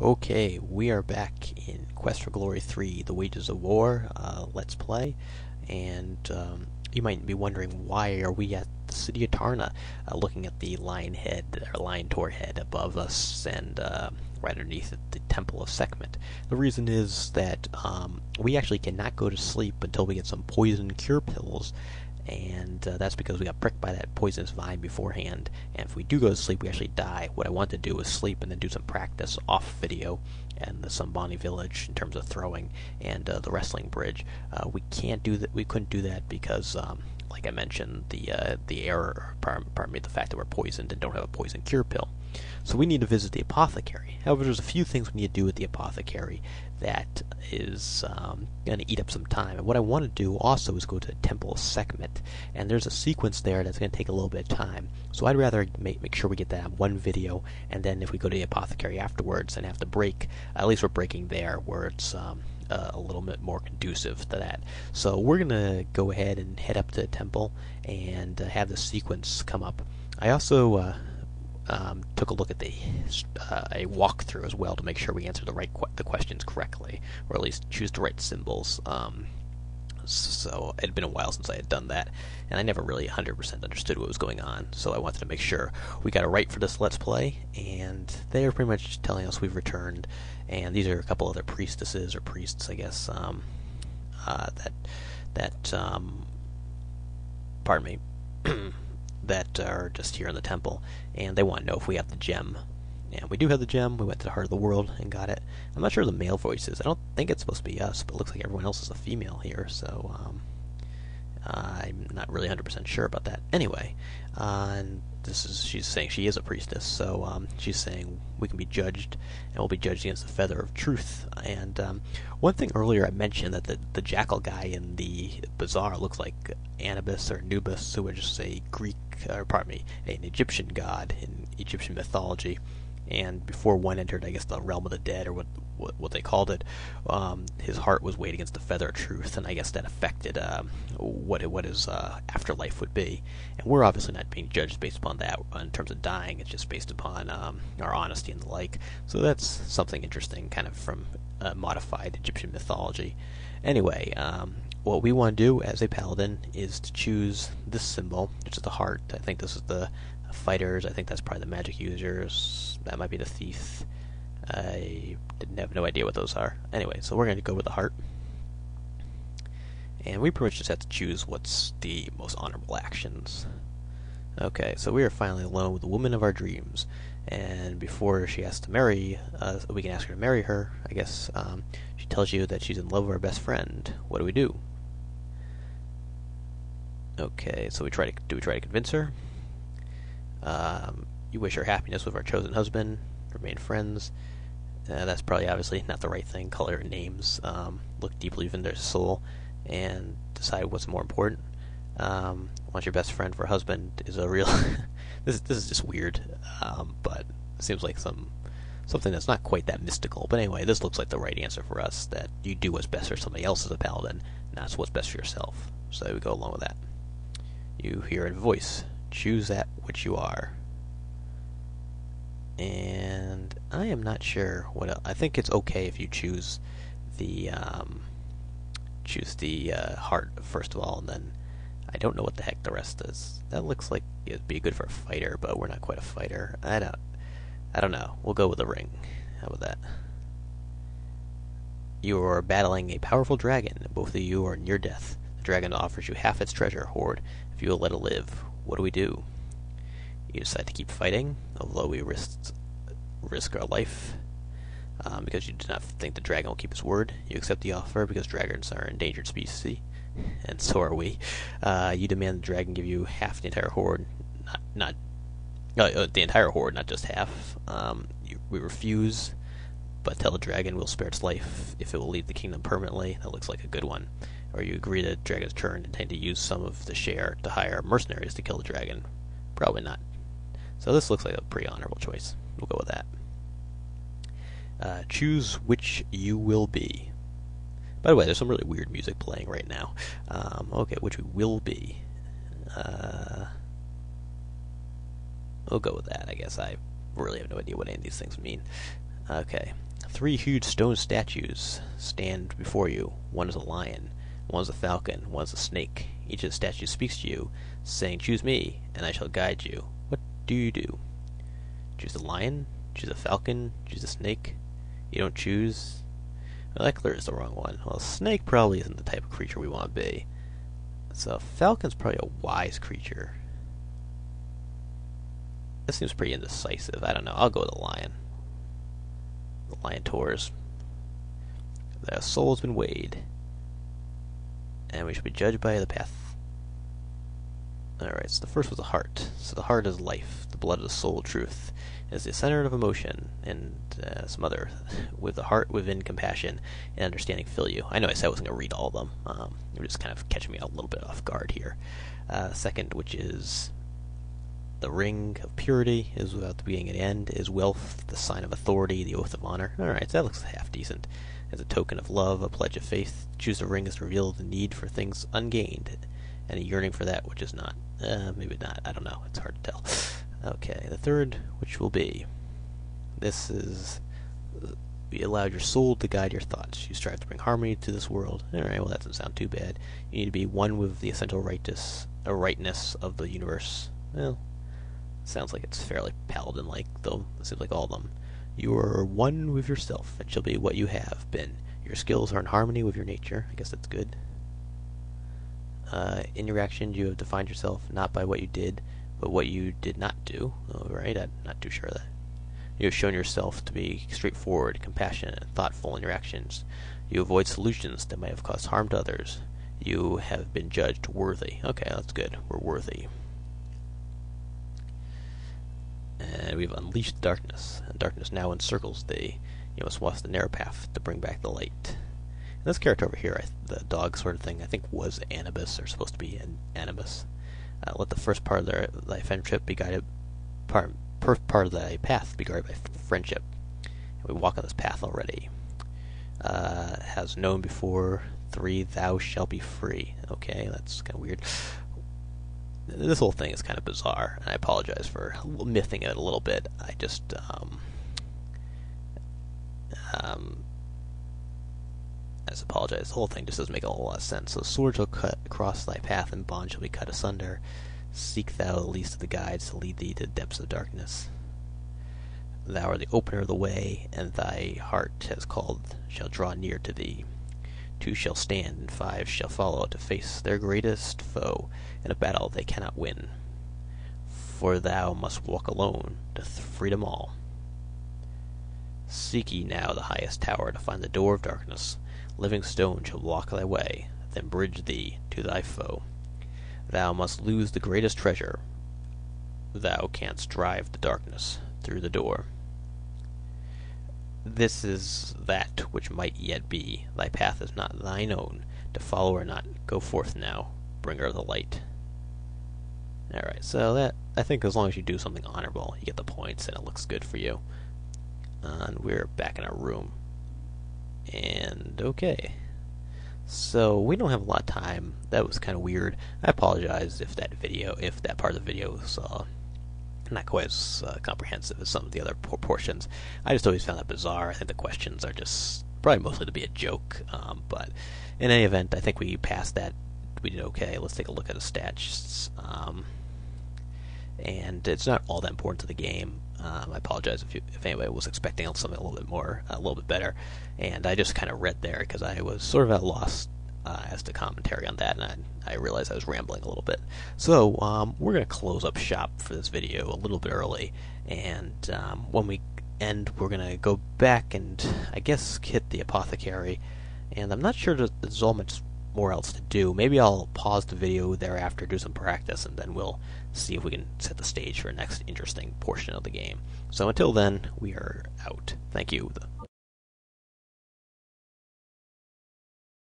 Okay, we are back in Quest for Glory 3, The Wages of War, Let's Play, and you might be wondering why are we at the city of Tarna, looking at the lion tor head above us, and right underneath it, the Temple of Sekhmet. The reason is that we actually cannot go to sleep until we get some poison cure pills, and that's because we got pricked by that poisonous vine beforehand, and if we do go to sleep we actually die. What I want to do is sleep and then do some practice off video and the Sambani village in terms of throwing and the wrestling bridge. We can't do that. We couldn't do that because like I mentioned, the error, pardon me, the fact that we're poisoned and don't have a poison cure pill. So we need to visit the apothecary. However, there's a few things we need to do at the apothecary that is going to eat up some time. And what I want to do also is go to the Temple of Sekhmet, and there's a sequence there that's going to take a little bit of time. So I'd rather make sure we get that on one video, and then if we go to the apothecary afterwards and have to break, at least we're breaking there where it's a little bit more conducive to that. So we're going to go ahead and head up to the temple and have the sequence come up. I also took a look at a walkthrough as well to make sure we answer the questions correctly, or at least choose the right symbols. So it had been a while since I had done that, and I never really 100% understood what was going on, so I wanted to make sure we got it right for this Let's Play, and they are pretty much telling us we've returned, and these are a couple other priestesses, or priests, I guess, pardon me, that are just here in the temple, and they want to know if we have the gem. And we do have the gem. We went to the heart of the world and got it. I'm not sure the male voice is. I don't think it's supposed to be us, but it looks like everyone else is a female here, so I'm not really 100% sure about that. Anyway, and she's saying she is a priestess, so she's saying we can be judged, and we'll be judged against the feather of truth. And one thing earlier I mentioned that the jackal guy in the bazaar looks like Anubis or Anubis, who is a Greek, or pardon me, an Egyptian god in Egyptian mythology. And before one entered, I guess, the realm of the dead, or what they called it, his heart was weighed against the feather of truth, and I guess that affected what his afterlife would be. And we're obviously not being judged based upon that in terms of dying. It's just based upon our honesty and the like. So that's something interesting, kind of from modified Egyptian mythology. Anyway, what we want to do as a paladin is to choose this symbol, which is the heart. I think this is the fighters. I think that's probably the magic users. That might be the thief. I didn't have no idea what those are. Anyway, so we're going to go with the heart. And we pretty much just have to choose what's the most honorable actions. Okay, so we are finally alone with the woman of our dreams. And before she has to marry, we can ask her to marry her. I guess she tells you that she's in love with our best friend. What do we do? Okay, so we try to convince her? You wish her happiness with our chosen husband, remain friends. That's probably obviously not the right thing. Call her names, look deeply within their soul, and decide what's more important. Want your best friend for a husband is a real... this is just weird, but it seems like something that's not quite that mystical. But anyway, this looks like the right answer for us, that you do what's best for somebody else as a paladin, not what's best for yourself. So we go along with that. You hear a voice. Choose that which you are. And I am not sure what else. I think it's okay if you choose the heart first of all, and then I don't know what the heck the rest is. That looks like it'd be good for a fighter, but we're not quite a fighter. I don't know. We'll go with the ring. How about that? You are battling a powerful dragon. Both of you are near death. The dragon offers you half its treasure hoard if you will let it live. What do we do? You decide to keep fighting, although we risk our life because you do not think the dragon will keep his word. You accept the offer because dragons are an endangered species, and so are we. You demand the dragon give you half the entire hoard, not the entire hoard, not just half. We refuse, but tell the dragon we'll spare its life if it will leave the kingdom permanently. That looks like a good one. Or you agree that the dragon's turn and intend to use some of the share to hire mercenaries to kill the dragon. Probably not. So this looks like a pretty honorable choice. We'll go with that. Choose which you will be. By the way, there's some really weird music playing right now. Okay, which we will be. We'll go with that, I guess. I really have no idea what any of these things mean. Okay. 3 huge stone statues stand before you. One is a lion, one is a falcon, one is a snake. Each of the statues speaks to you, saying, "Choose me, and I shall guide you." What do you do? Choose the lion? Choose a falcon? Choose a snake? You don't choose? Well, that clearly is the wrong one. Well, a snake probably isn't the type of creature we want to be. So, falcon's probably a wise creature. This seems pretty indecisive. I don't know. I'll go with the lion. The lion tours. The soul has been weighed, and we shall be judged by the path. Alright, so the first was the heart. So the heart is life, the blood of the soul, truth. It is the center of emotion, and some other. With the heart within compassion and understanding fill you. I know I said I wasn't going to read all of them. You're just kind of catching me a little bit off guard here. Second, which is the ring of purity, is without the beginning and end, is wealth, the sign of authority, the oath of honor. Alright, so that looks half decent. As a token of love, a pledge of faith, choose the ring is to reveal the need for things ungained, and a yearning for that which is not. Maybe not, I don't know, it's hard to tell. Okay, the third, which will be, this is, you allowed your soul to guide your thoughts. You strive to bring harmony to this world. Alright, well that doesn't sound too bad. You need to be one with the essential rightness of the universe. Well, sounds like it's fairly paladin-like, though it seems like all of them. You are one with yourself, and shall be what you have been. Your skills are in harmony with your nature. I guess that's good. In your actions, you have defined yourself not by what you did, but what you did not do. Oh, right, I'm not too sure of that. You have shown yourself to be straightforward, compassionate, and thoughtful in your actions. You avoid solutions that might have caused harm to others. You have been judged worthy. Okay, that's good. We're worthy. And we've unleashed darkness. And darkness now encircles thee. You must walk the narrow path to bring back the light. And this character over here, the dog sort of thing, I think was Anubis, or supposed to be an Anubis. Let the first part of thy friendship be guided. First part of thy path be guided by friendship. And we walk on this path already. Has known before. 3, thou shalt be free. Okay, that's kind of weird. This whole thing is kind of bizarre, and I apologize for mything it a little bit. I just, I just apologize. The whole thing just doesn't make a whole lot of sense. So sword shall cut across thy path, and bond shall be cut asunder. Seek thou the least of the guides to lead thee to the depths of darkness. Thou art the opener of the way, and thy heart has called, shall draw near to thee. 2 shall stand, and 5 shall follow to face their greatest foe in a battle they cannot win. For thou must walk alone to freedom all. Seek ye now the highest tower to find the door of darkness. Living stone shall block thy way, then bridge thee to thy foe. Thou must lose the greatest treasure. Thou canst drive the darkness through the door. This is that which might yet be. Thy path is not thine own, to follow or not. Go forth now, bringer of the light. Alright, so that, I think as long as you do something honorable, you get the points, and it looks good for you. And we're back in our room. And, okay. So, we don't have a lot of time. That was kind of weird. I apologize if that part of the video was, not quite as comprehensive as some of the other portions. I just always found that bizarre. I think the questions are just probably mostly to be a joke. But in any event, I think we passed that. We did okay. Let's take a look at the stats. And it's not all that important to the game. I apologize if anybody was expecting something a little bit better. And I just kind of read there because I was sort of at a loss as to commentary on that, and I realized I was rambling a little bit. So we're going to close up shop for this video a little bit early, and when we end, we're going to go back and, I guess, hit the apothecary, and I'm not sure that there's all much more else to do. Maybe I'll pause the video thereafter, do some practice, and then we'll see if we can set the stage for a next interesting portion of the game. So until then, we are out. Thank you.